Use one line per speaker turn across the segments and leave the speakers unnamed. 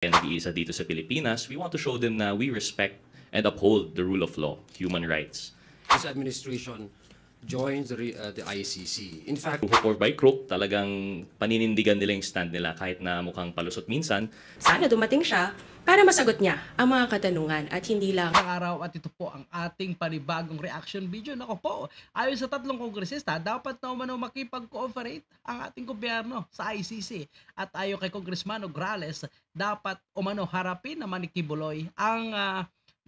nag-iisa dito sa Pilipinas, we want to show them na we respect and uphold the rule of law, human rights.
This administration joins the ICC. In fact,
Hook or by crook, talagang paninindigan nila yung stand nila kahit na mukhang palusot minsan.
Sana dumating siya para masagot niya ang mga katanungan at hindi lang
Ang araw at ito po ang ating panibagong reaction video. Nako po, ayon sa tatlong kongresista, dapat na umano makipag-cooperate ang ating gobyerno sa ICC. At ayon kay Congressman Nograles, dapat umano harapin naman ni Kibuloy ang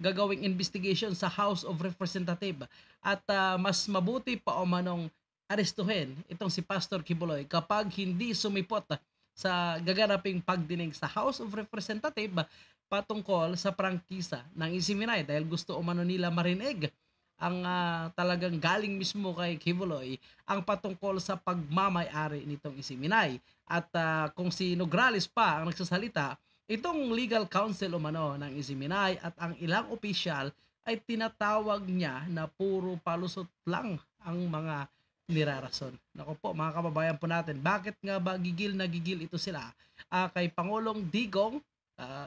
gagawing investigation sa House of Representatives. At mas mabuti pa umanong arestuhin itong si Pastor Kibuloy kapag hindi sumipot sa gaganaping pagdinig sa House of Representatives patungkol sa prangkisa ng Isiminay dahil gusto umano nila marinig ang talagang galing mismo kay Kibuloy ang patungkol sa pagmamay-ari nitong Isiminay. At kung si Nograles pa ang nagsasalita, itong legal counsel umano ng Isiminay at ang ilang opisyal ay tinatawag niya na puro palusot lang ang mga nirarason. Nako po mga kababayan po natin, bakit nga ba gigil na gigil ito sila kay Pangulong Digong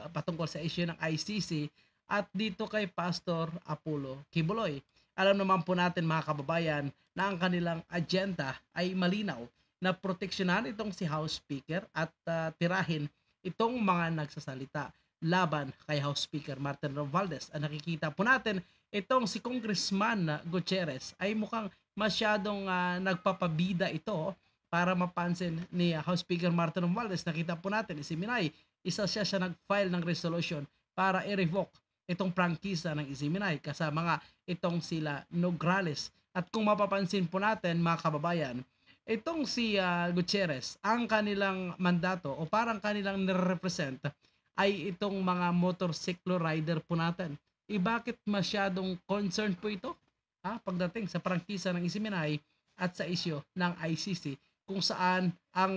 patungkol sa issue ng ICC at dito kay Pastor Apollo Kibuloy. Alam naman po natin mga kababayan na ang kanilang agenda ay malinaw na proteksyonan itong si House Speaker at tirahin itong mga nagsasalita laban kay House Speaker Martin Romualdez. Ang nakikita po natin, itong si Congressman Gutierrez ay mukhang masyadong nagpapabida ito para mapansin ni House Speaker Martin Romualdez. Nakita po natin, Isiminay, isa siya nag-file ng resolution para i-revoke itong prangkisa ng Isiminay kasama nga itong sila Nograles. At kung mapapansin po natin mga kababayan, itong si Gutierrez, ang kanilang mandato o parang kanilang nire-represent ay itong mga motorsiklo rider po natin. Bakit masyadong concerned po ito pagdating sa prangkisa ng Isiminay at sa isyu ng ICC kung saan ang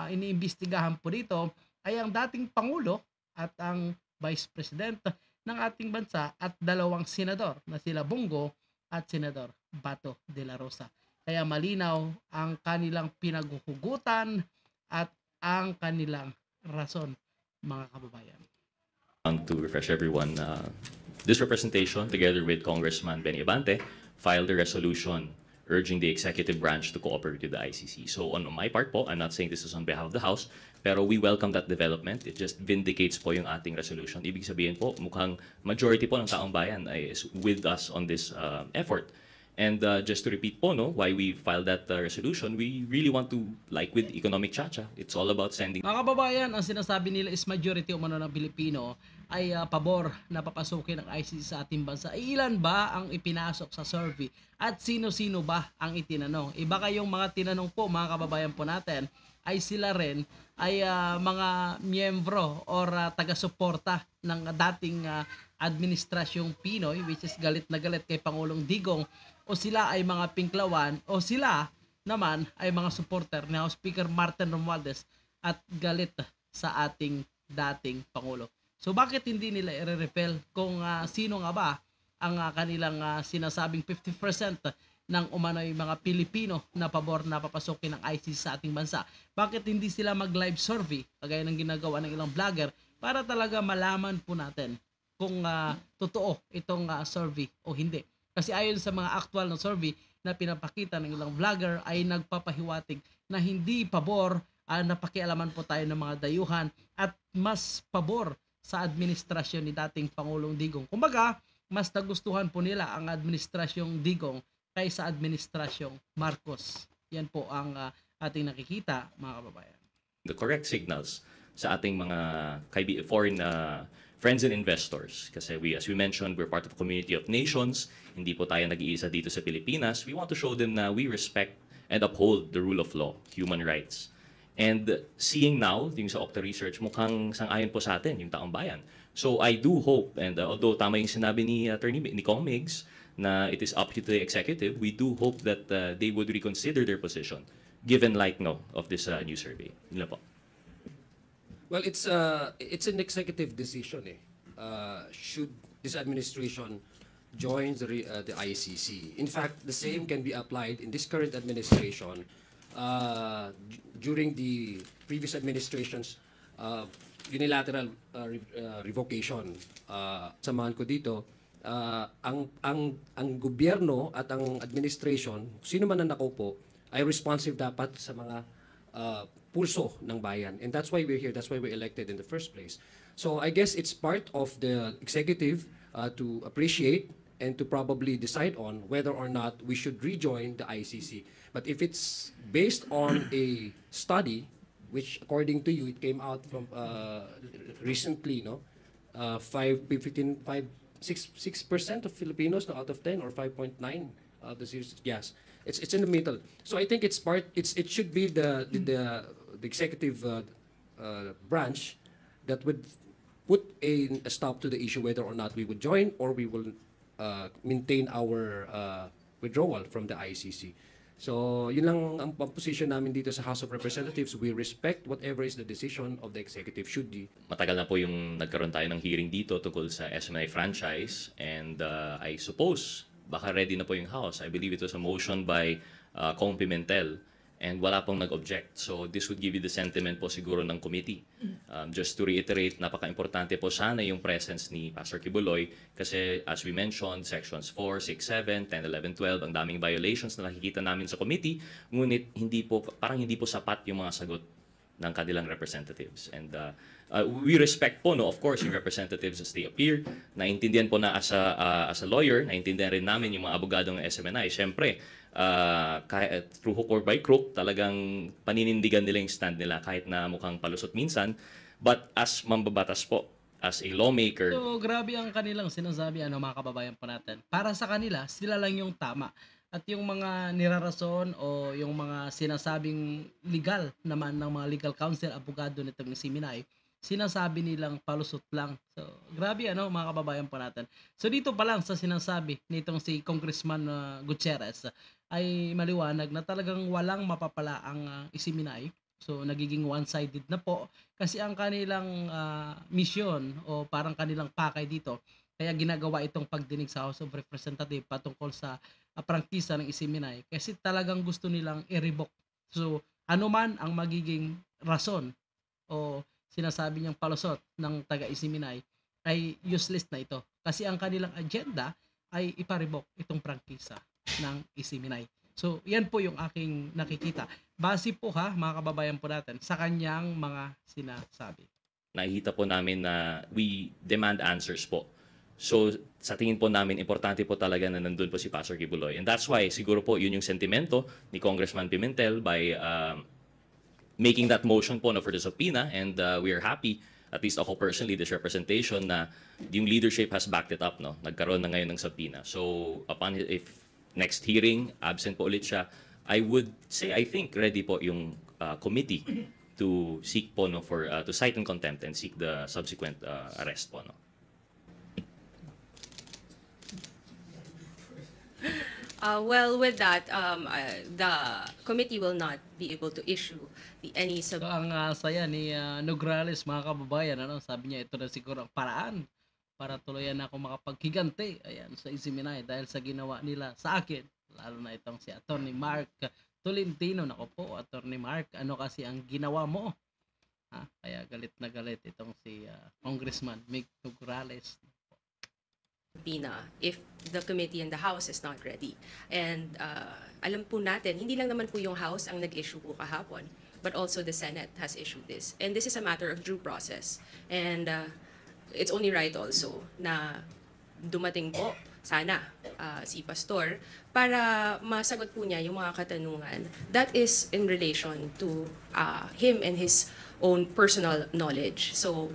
iniimbestigahan po dito ay ang dating Pangulo at ang Vice President ng ating bansa at dalawang senador na sila Bongo at Senador Bato de la Rosa. Kaya malinaw ang kanilang pinaghuhugutan at ang kanilang rason, mga kababayan.
To refresh everyone, this representation, together with Congressman Benny Abante, filed a resolution urging the executive branch to cooperate with the ICC. So on my part po, I'm not saying this is on behalf of the House, pero we welcome that development. It just vindicates po yung ating resolution. Ibig sabihin po, mukhang majority po ng taong bayan is with us on this effort. And just to repeat po, why we filed that resolution, we really want to, like with Economic Chacha, it's all about sending.
Mga kababayan, ang sinasabi nila is majority umano ng Pilipino ay pabor na papasukin ng ICC sa ating bansa. Ilan ba ang ipinasok sa survey at sino-sino ba ang itinanong? Iba kayong mga tinanong po mga kababayan po natin ay sila rin ay mga miyembro or taga-suporta ng dating administrasyong Pinoy which is galit na galit kay Pangulong Digong o sila ay mga pinklawan o sila naman ay mga supporter ni House Speaker Martin Romualdez at galit sa ating dating Pangulo. So bakit hindi nila i-repel kung sino nga ba ang kanilang sinasabing 50% ng umano'y mga Pilipino na pabor na papasukin ng ICC sa ating bansa? Bakit hindi sila mag-live survey kagaya ng ginagawa ng ilang vlogger para talaga malaman po natin kung totoo itong survey o hindi? Kasi ayon sa mga actual na survey na pinapakita ng ilang vlogger ay nagpapahiwatig na hindi pabor na pakialaman po tayo ng mga dayuhan at mas pabor sa administrasyon ni dating Pangulong Digong. Kumbaga, mas nagustuhan po nila ang administrasyong Digong kaysa administrasyong Marcos. Yan po ang ating nakikita, mga kababayan.
The correct signals sa ating mga foreign friends and investors. Kasi as we mentioned, we're part of a community of nations. Hindi po tayo nag-iisa dito sa Pilipinas. We want to show them na we respect and uphold the rule of law, human rights. And seeing now, yung sa Okta Research, mukhang sang-ayon po sa atin, yung taong bayan. So I do hope, and although tama yung sinabi ni Kong Migs, na it is up to the executive, we do hope that they would reconsider their position, given light of this new survey. Yun lang po.
well, it's an executive decision. Should this administration join the ICC? In fact, the same can be applied in this current administration. During the previous administrations, unilateral revocation. Samahan ko dito, ang gobyerno at ang administration, sino man na nakaupo, ay responsive dapat sa mga pulso ng bayan. And that's why we're here. That's why we're elected in the first place. So I guess it's part of the executive to appreciate and to probably decide on whether or not we should rejoin the ICC. But if it's based on a study, which according to you, it came out from recently, no? 6% of Filipinos, no, out of 10, or 5.9 of the series, yes. It's in the middle. So I think it should be the executive branch that would put a stop to the issue whether or not we would join or we will maintain our withdrawal from the ICC. So, yun lang ang position namin dito sa House of Representatives. We respect whatever is the decision of the executive should be.
Matagal na po yung nagkaroon tayo ng hearing dito tungkol sa SMNI franchise, and I suppose baka ready na po yung House. I believe it was a motion by Kong Pimentel, and wala pong nag-object. So this would give you the sentiment po siguro ng committee. Just to reiterate, napaka-importante po sana yung presence ni Pastor Kibuloy kasi as we mentioned, sections 4, 6, 7, 10, 11, 12, ang daming violations na nakikita namin sa committee, ngunit parang hindi po sapat yung mga sagot ng kanilang representatives. And we respect po, no, of course, yung representatives as they appear. Naintindihan po na as a lawyer, naintindihan rin namin yung mga abogadong ng SMNI. Siyempre, through hook or by crook, talagang paninindigan nila yung stand nila kahit na mukhang palusot minsan. But as mambabatas po, as a lawmaker...
So, grabe ang kanilang sinasabi, mga kababayan po natin. Para sa kanila, sila lang yung tama. At yung mga nirarason o yung mga sinasabing legal naman ng mga legal counsel, abogado nitong si Minay, sinasabi nilang palusot lang. So, grabe mga kababayan po natin. So, dito pa lang sa sinasabi nitong si Congressman Gutierrez ay maliwanag na talagang walang mapapala ang isiminay. So, nagiging one-sided na po kasi ang kanilang mission o parang kanilang pakay dito, kaya ginagawa itong pagdinig sa House of Representatives patungkol sa prangkisa ng isiminay kasi talagang gusto nilang i-revoke. So, ano man ang magiging rason o sinasabi niyang palusot ng taga-isiminay ay useless na ito. Kasi ang kanilang agenda ay ipa-revoke itong prangkisa ng isiminay. So, yan po yung aking nakikita. Base po mga kababayan po natin, sa kanyang mga sinasabi.
Nakikita po namin na we demand answers po. So, sa tingin po namin, importante po talaga na nandun po si Pastor Kibuloy. And that's why, siguro po, yun yung sentimento ni Congressman Pimentel by making that motion po for the subpoena, and we are happy, at least ako personally, this representation na yung leadership has backed it up, no? Nagkaroon na ngayon ng subpoena. So, if next hearing, absent po ulit siya, I would say, I think, ready po yung committee to seek po, to cite in contempt and seek the subsequent arrest po, no?
Well, with that, the committee will not be able to issue any
So, ang saya ni Nograles, mga kababayan, sabi niya ito na siguro ang paraan para tuluyan ako makapaghiganti sa isiminay dahil sa ginawa nila sa akin. Lalo na itong si Atty. Mark Tolentino. Nako po, Atty. Mark, ano kasi ang ginawa mo? Kaya galit na galit itong si Congressman Mig Nograles.
subpoena if the committee and the House is not ready. And alam po natin, hindi lang naman po yung House ang nag-issue po kahapon, but also the Senate has issued this. And this is a matter of due process. And it's only right also na dumating po sana si Pastor para masagot po niya yung mga katanungan that is in relation to him and his own personal knowledge. So,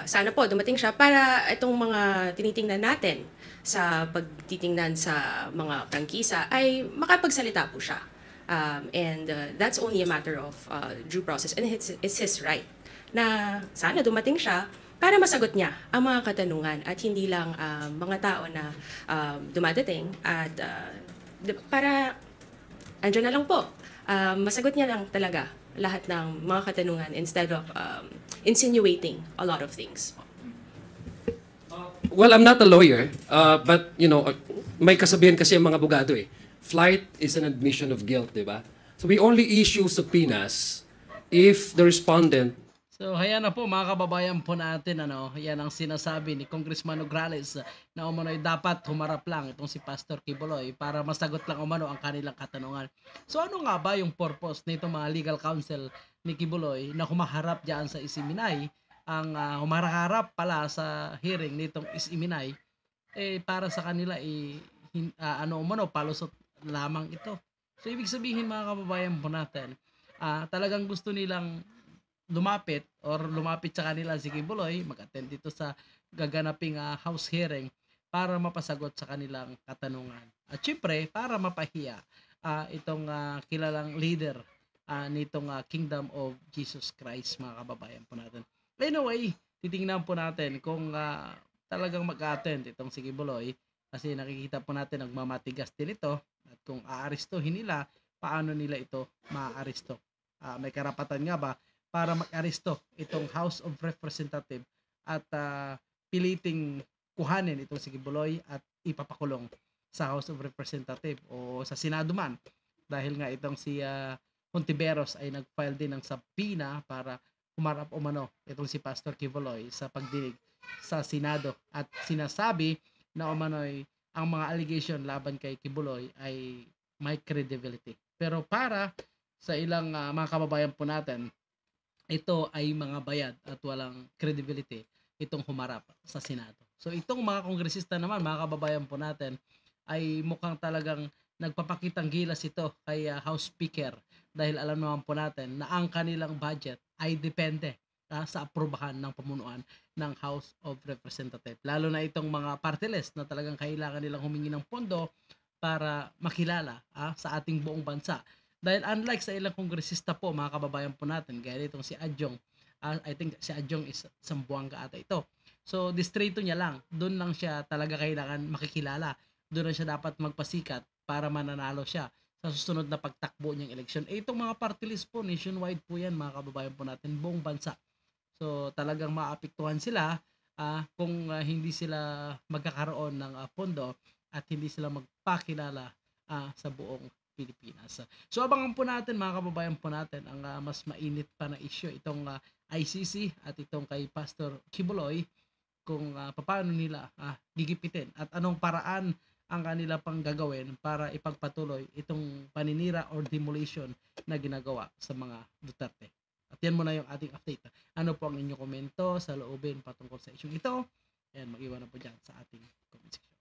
sana po dumating siya para itong mga tinitingnan natin sa pagtitingnan sa mga prangkisa ay makapagsalita po siya. And that's only a matter of due process, and it's his right na sana dumating siya para masagot niya ang mga katanungan at hindi lang mga tao na dumadating at para andyan na lang po. Masagot niya lang talaga lahat ng mga katanungan instead of insinuating a lot of things.
Well, I'm not a lawyer, but may kasabihan kasi ang mga abogado eh. Flight is an admission of guilt, di ba? So we only issue subpoenas if the respondent
So, ayan na po mga kababayan po natin, yan ang sinasabi ni Congressman Nograles na umano'y dapat humarap lang itong si Pastor Kibuloy para masagot lang umano ang kanilang katanungan. So, ano nga ba yung purpose nito mga legal counsel ni Kibuloy na humaharap diyan sa Isiminay, ang humarap pala sa hearing nitong Isiminay, para sa kanila umano palusot lamang ito. So, ibig sabihin mga kababayan po natin, talagang gusto nilang lumapit sa kanila si Kibuloy, mag-attend dito sa gaganaping house hearing para mapasagot sa kanilang katanungan. At syempre, para mapahiya itong kilalang leader nitong Kingdom of Jesus Christ, mga kababayan po natin. Anyway, titingnan po natin kung talagang mag-attend itong si Kibuloy, kasi nakikita po natin nagmamatigas din ito, at kung aarestuhin nila, paano nila ito maaaresto. May karapatan nga ba para mag-aresto itong House of Representative at piliting kuhanin itong si Kibuloy at ipapakulong sa House of Representative o sa Senado man, dahil nga itong si Hontiveros ay nag-file din ng subpoena para humarap umano itong si Pastor Kibuloy sa pagdinig sa Senado, at sinasabi na umano'y ang mga allegation laban kay Kibuloy ay may credibility. Pero para sa ilang mga kababayan po natin, ito ay mga bayad at walang credibility itong humarap sa Senado. So itong mga kongresista naman, mga kababayan po natin, ay mukhang talagang nagpapakitang gilas ito kay House Speaker, dahil alam naman po natin na ang kanilang budget ay depende sa aprubahan ng pamunuan ng House of Representatives. Lalo na itong mga party list na talagang kailangan nilang humingi ng pondo para makilala sa ating buong bansa. Dahil unlike sa ilang kongresista po, mga kababayan po natin, gaya itong si Adjong, I think si Adjong is Zamboanga ata ito. So, distrito niya lang, doon lang siya talaga kailangan makikilala. Doon lang siya dapat magpasikat para mananalo siya sa susunod na pagtakbo niyang eleksyon. Itong mga party list po, nationwide po yan, mga kababayan po natin, buong bansa. So, talagang maapektuhan sila kung hindi sila magkakaroon ng pondo at hindi sila magpakilala sa buong Pilipinas. So abangan po natin mga kababayan po natin ang mas mainit pa na issue, itong ICC at itong kay Pastor Kibuloy, kung paano nila gigipitin at anong paraan ang kanila pang gagawin para ipagpatuloy itong paninira or demolition na ginagawa sa mga Duterte. At yan muna yung ating update. Ano po ang inyong komento sa loobin patungkol sa issue ito? Ayan, mag-iwan na po dyan sa ating comment section.